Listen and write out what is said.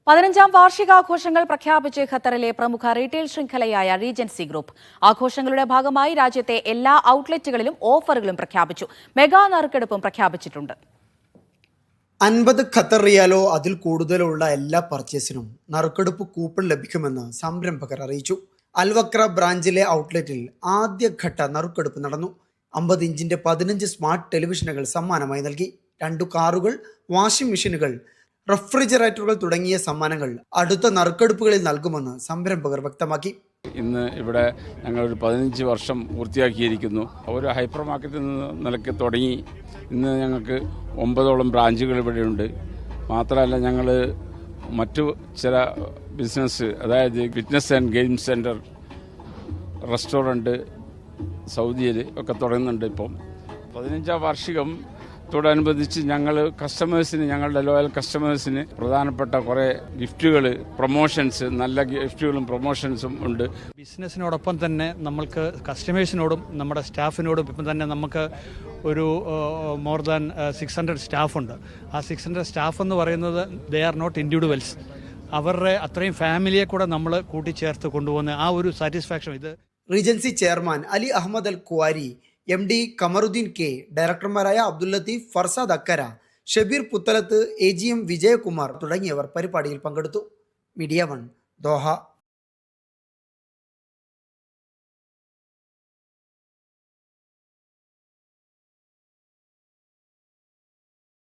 15ാം വാർഷികാഘോഷങ്ങൾ പ്രഖ്യാപിച്ച് ഖത്തറിലെ പ്രമുഖ റീറ്റെയിൽ ശൃംഖലയായ റീജൻസി ഗ്രൂപ്പ്. ആഘോഷങ്ങളുടെ ഭാഗമായി രാജ്യത്തെ എല്ലാ ഔട്ട്ലെറ്റുകളിലും ഓഫറുകളും പ്രഖ്യാപിച്ചു. മെഗാ നറുക്കെടുപ്പും പ്രഖ്യാപിച്ചിട്ടുണ്ട്. 50 ഖത്തർ റിയാലോ അതിൽ കൂടുതലോ ഉള്ള എല്ലാ പർച്ചേസിനും നറുക്കെടുപ്പ് കൂപ്പൺ ലഭിക്കുമെന്ന് സംരംഭകർ അറിയിച്ചു. അൽവക്ര ബ്രാഞ്ചിലെ ഔട്ട്ലെറ്റിൽ ആദ്യഘട്ട നറുക്കെടുപ്പ് നടന്നു. 50 ഇഞ്ചിന്റെ 15 സ്മാർട്ട് ടെലിവിഷനുകൾ സമ്മാനമായി നൽകി. 2 കാറുകൾ, വാഷിംഗ് മെഷീനുകൾ, റെഫ്രിജറേറ്ററുകൾ തുടങ്ങിയ സമ്മാനങ്ങൾ അടുത്ത നറുക്കെടുപ്പുകളിൽ നൽകുമെന്ന് സംരംഭകർ വ്യക്തമാക്കി. ഇന്ന് ഇവിടെ ഞങ്ങളൊരു 15 വർഷം പൂർത്തിയാക്കിയിരിക്കുന്നു. ഒരു ഹൈപ്പർ മാർക്കറ്റിൽ നിന്ന് നിലയ്ക്ക് തുടങ്ങി ഇന്ന് ഞങ്ങൾക്ക് 9ഓളം ബ്രാഞ്ചുകൾ ഇവിടെയുണ്ട്. മാത്രമല്ല ഞങ്ങൾ മറ്റു ചില ബിസിനസ്, അതായത് fitness and game centre, restaurant സൗദിയിൽ ഒക്കെ തുടങ്ങുന്നുണ്ട്. ഇപ്പം 15ാം വാർഷികം ത്തോടനുബന്ധിച്ച് ഞങ്ങൾ കസ്റ്റമേഴ്സിന്, ഞങ്ങളുടെ ലോയൽ കസ്റ്റമേഴ്സിന് പ്രധാനപ്പെട്ട കുറേ ഗിഫ്റ്റുകൾ, പ്രൊമോഷൻസ്, നല്ല ഗിഫ്റ്റുകളും പ്രൊമോഷൻസും ഉണ്ട്. ബിസിനസ്സിനോടൊപ്പം തന്നെ നമ്മൾക്ക് കസ്റ്റമേഴ്സിനോടും നമ്മുടെ സ്റ്റാഫിനോടും ഇപ്പം തന്നെ നമുക്ക് ഒരു മോർ ദാൻ 600 സ്റ്റാഫുണ്ട്. ആ 600 സ്റ്റാഫ് എന്ന് പറയുന്നത് ദേ ആർ നോട്ട് ഇൻഡിവിജ്വൽസ്. അവരുടെ അത്രയും ഫാമിലിയെ കൂടെ നമ്മൾ കൂട്ടിച്ചേർത്ത് കൊണ്ടുപോകുന്ന ആ ഒരു സാറ്റിസ്ഫാക്ഷൻ ഇത്. Regency chairman Ali Ahmed Al Kuwari, MD Kamaruddin K, ഡയറക്ടർമാരായ അബ്ദുൽ ലത്തീഫ്, ഫർസാദ് അക്കര, ഷബീർ പുത്തലത്ത്, AGM വിജയകുമാർ തുടങ്ങിയവർ പരിപാടിയിൽ പങ്കെടുത്തു. Media 1 Doha.